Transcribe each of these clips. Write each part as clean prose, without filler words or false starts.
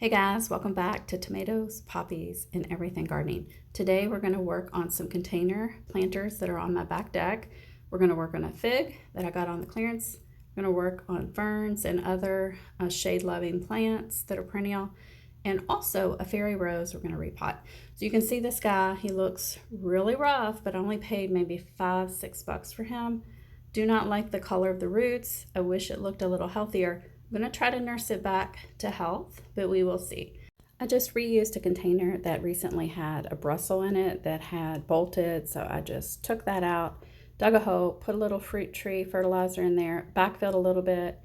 Hey guys, welcome back to Tomatoes, Poppies, and Everything Gardening. Today we're going to work on some container planters that are on my back deck. We're going to work on a fig that I got on the clearance. We're going to work on ferns and other shade-loving plants that are perennial, and also a fairy rose we're going to repot. So you can see this guy, he looks really rough, but I only paid maybe $5-6 for him. Do not like the color of the roots. I wish it looked a little healthier. I'm going to try to nurse it back to health, but we will see. I just reused a container that recently had a Brussels in it that had bolted, so I just took that out, dug a hole, put a little fruit tree fertilizer in there, backfilled a little bit,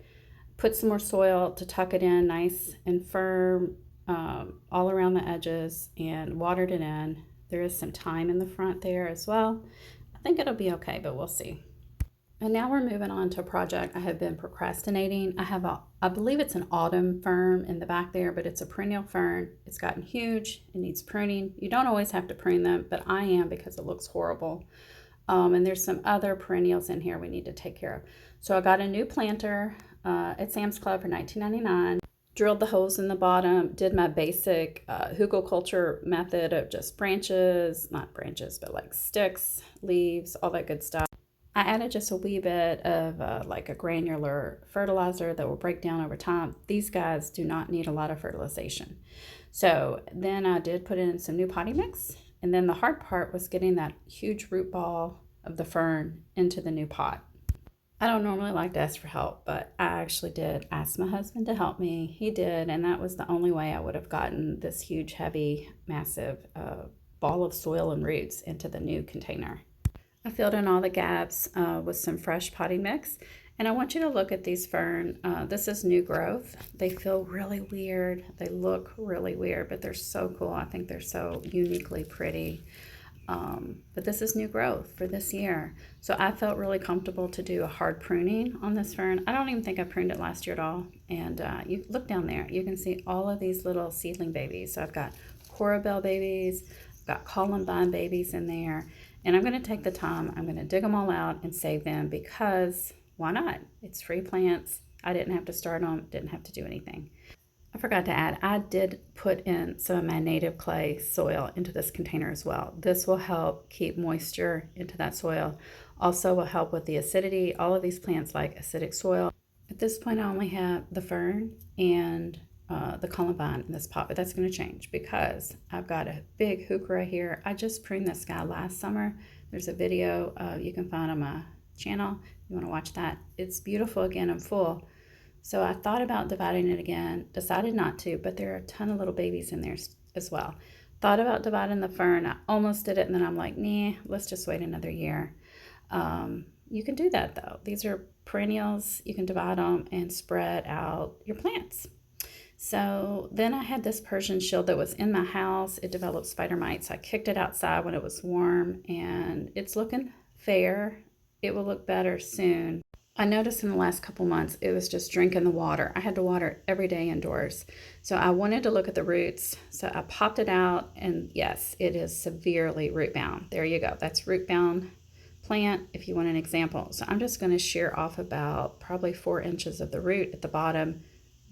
put some more soil to tuck it in nice and firm all around the edges, and watered it in. There is some thyme in the front there as well. I think it'll be okay, but we'll see. And now we're moving on to a project I have been procrastinating. I believe it's an autumn fern in the back there, but it's a perennial fern. It's gotten huge. It needs pruning. You don't always have to prune them, but I am because it looks horrible. And there's some other perennials in here we need to take care of. So I got a new planter at Sam's Club for $19.99. Drilled the holes in the bottom, did my basic heuchera method of just branches, not branches, but like sticks, leaves, all that good stuff. I added just a wee bit of like a granular fertilizer that will break down over time. These guys do not need a lot of fertilization. So then I did put in some new potting mix. And then the hard part was getting that huge root ball of the fern into the new pot. I don't normally like to ask for help, but I actually did ask my husband to help me. He did, and that was the only way I would have gotten this huge, heavy, massive ball of soil and roots into the new container. I filled in all the gaps with some fresh potting mix, and I want you to look at these fern. This is new growth. They feel really weird. They look really weird, but they're so cool. I think they're so uniquely pretty. But this is new growth for this year. So I felt really comfortable to do a hard pruning on this fern. I don't even think I pruned it last year at all. And you look down there, you can see all of these little seedling babies. So I've got Corabelle babies, I've got Columbine babies in there. And I'm going to take the time, I'm going to dig them all out and save them because why not? It's free plants. I didn't have to start them, didn't have to do anything. I forgot to add, I did put in some of my native clay soil into this container as well. This will help keep moisture into that soil. Also will help with the acidity. All of these plants like acidic soil. At this point, I only have the fern and the Columbine in this pot, but that's going to change because I've got a big heuchera here. I just pruned this guy last summer. There's a video you can find on my channel. You want to watch that. It's beautiful again and full. So I thought about dividing it again, decided not to, but there are a ton of little babies in there as well. Thought about dividing the fern. I almost did it, and then I'm like, nah, let's just wait another year. You can do that though. These are perennials. You can divide them and spread out your plants. So then I had this Persian shield that was in my house. It developed spider mites. I kicked it outside when it was warm, and it's looking fair. It will look better soon. I noticed in the last couple months it was just drinking the water. I had to water it every day indoors. So I wanted to look at the roots. So I popped it out, and yes, it is severely root bound. There you go. That's root bound plant if you want an example. So I'm just going to shear off about probably 4 inches of the root at the bottom.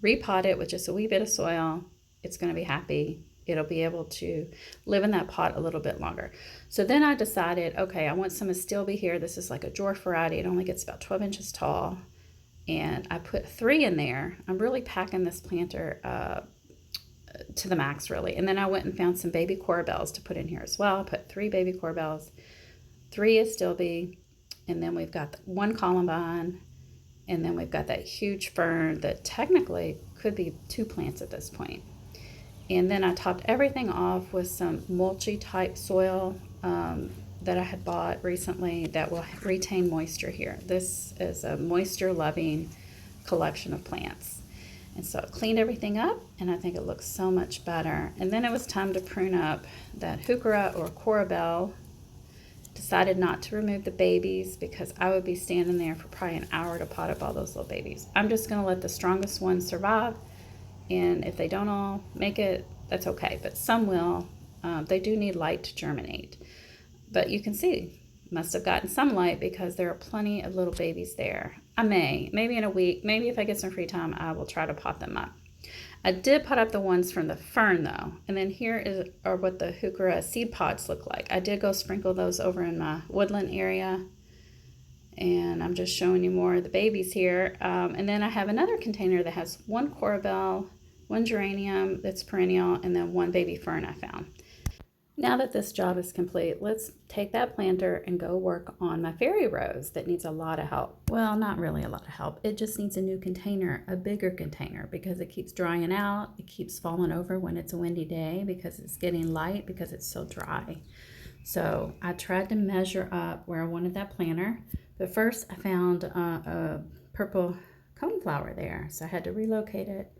Repot it with just a wee bit of soil. It's going to be happy. It'll be able to live in that pot a little bit longer. So then I decided, okay, I want some Astilbe here. This is like a dwarf variety. It only gets about 12 inches tall. And I put 3 in there. I'm really packing this planter to the max, really. And then I went and found some baby Corabelles to put in here as well. I put 3 baby Corabelles, 3 Astilbe, and then we've got 1 Columbine. And then we've got that huge fern that technically could be 2 plants at this point. And then I topped everything off with some mulchy type soil that I had bought recently that will retain moisture here. This is a moisture loving collection of plants. And so I cleaned everything up, and I think it looks so much better. And then it was time to prune up that heuchera or Corabelle. Decided not to remove the babies because I would be standing there for probably an hour to pot up all those little babies. I'm just going to let the strongest ones survive, and if they don't all make it, that's okay, but some will. They do need light to germinate, but you can see must have gotten some light because there are plenty of little babies there. Maybe in a week, maybe if I get some free time, I will try to pot them up. I did put up the ones from the fern though. And then are what the heuchera seed pods look like. I did go sprinkle those over in my woodland area. And I'm just showing you more of the babies here. And then I have another container that has one corbel, one geranium that's perennial, and then one baby fern I found. Now that this job is complete, let's take that planter and go work on my fairy rose that needs a lot of help. Well, not really a lot of help. It just needs a new container, a bigger container, because it keeps drying out. It keeps falling over when it's a windy day because it's getting light because it's so dry. So I tried to measure up where I wanted that planter, but first I found a purple coneflower there, so I had to relocate it.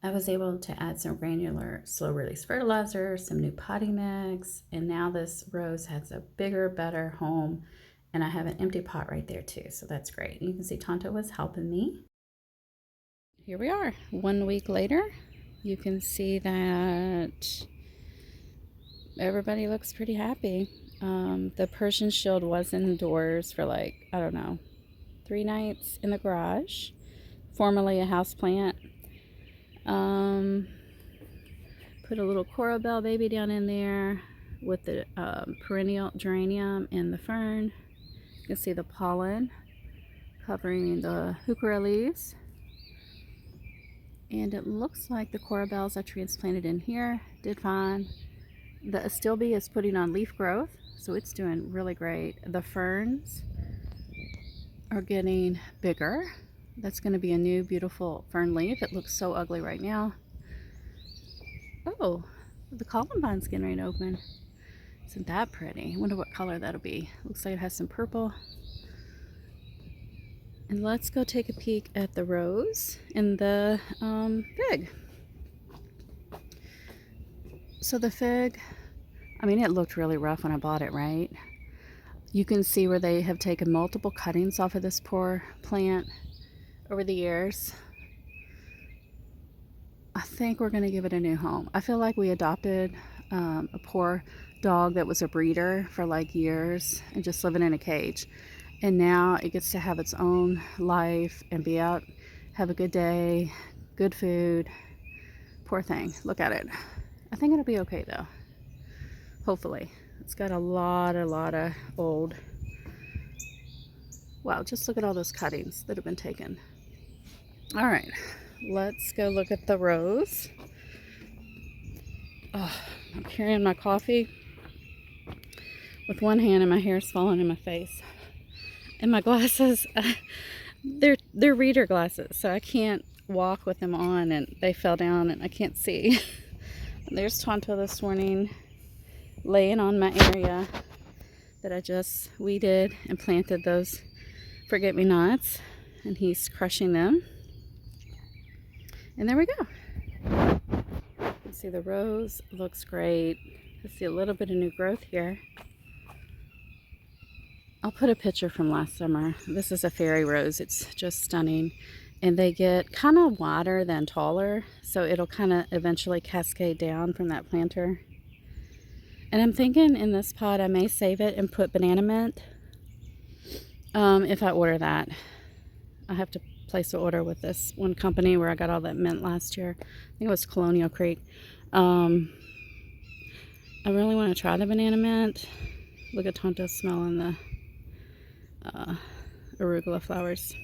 I was able to add some granular slow release fertilizer, some new potting mix, and now this rose has a bigger, better home, and I have an empty pot right there too, so that's great. You can see Tonto was helping me. Here we are, 1 week later. You can see that everybody looks pretty happy. The Persian shield was indoors for like, I don't know, 3 nights in the garage, formerly a house plant. Put a little coral bell baby down in there with the perennial geranium and the fern. You can see the pollen covering the heuchera leaves. And it looks like the coral bells I transplanted in here did fine. The Astilbe is putting on leaf growth, so it's doing really great. The ferns are getting bigger. That's going to be a new beautiful fern leaf. It looks so ugly right now. Oh, the Columbine's getting ready to open. Isn't that pretty? I wonder what color that'll be. Looks like it has some purple. And let's go take a peek at the rose and the fig. So the fig, I mean, it looked really rough when I bought it, right? You can see where they have taken multiple cuttings off of this poor plant over the years. I think we're going to give it a new home. I feel like we adopted a poor dog that was a breeder for like years and just living in a cage. And now it gets to have its own life and be out, have a good day, good food. Poor thing. Look at it. I think it'll be okay though. Hopefully. It's got a lot of old. Wow, just look at all those cuttings that have been taken. All right. Let's go look at the rose. Oh, I'm carrying my coffee with one hand and my hair's falling in my face. And my glasses, they're reader glasses, so I can't walk with them on, and they fell down and I can't see. There's Tonto this morning laying on my area that I just weeded and planted those forget-me-nots, and he's crushing them. And there we go. You can see the rose looks great. I see a little bit of new growth here. I'll put a picture from last summer. This is a fairy rose. It's just stunning. And they get kind of wider than taller, so it'll kind of eventually cascade down from that planter. And I'm thinking in this pot I may save it and put banana mint if I order that. I have to place an order with this one company where I got all that mint last year. I think it was Colonial Creek. I really want to try the banana mint. Look at Tonto smelling the arugula flowers.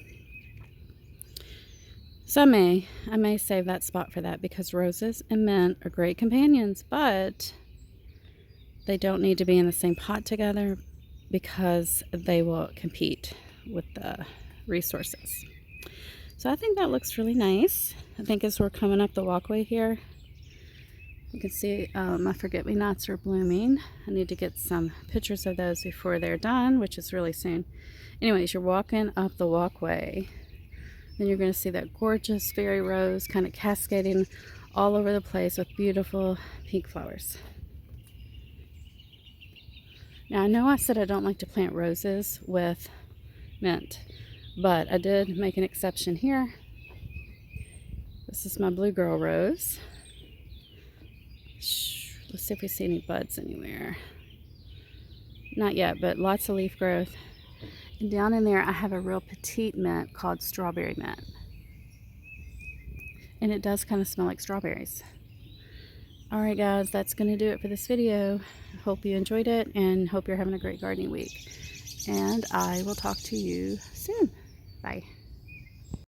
So I may save that spot for that, because roses and mint are great companions, but they don't need to be in the same pot together because they will compete with the resources. So I think that looks really nice. I think as we're coming up the walkway here, you can see my forget-me-nots are blooming. I need to get some pictures of those before they're done, which is really soon. Anyways, you're walking up the walkway, then you're going to see that gorgeous fairy rose kind of cascading all over the place with beautiful pink flowers. Now, I know I said I don't like to plant roses with mint, but I did make an exception here. This is my blue girl rose. Let's see if we see any buds anywhere. Not yet, but lots of leaf growth. And down in there I have a real petite mint called strawberry mint. and it does kind of smell like strawberries. Alright guys, that's going to do it for this video. Hope you enjoyed it and hope you're having a great gardening week. And I will talk to you soon. Bye.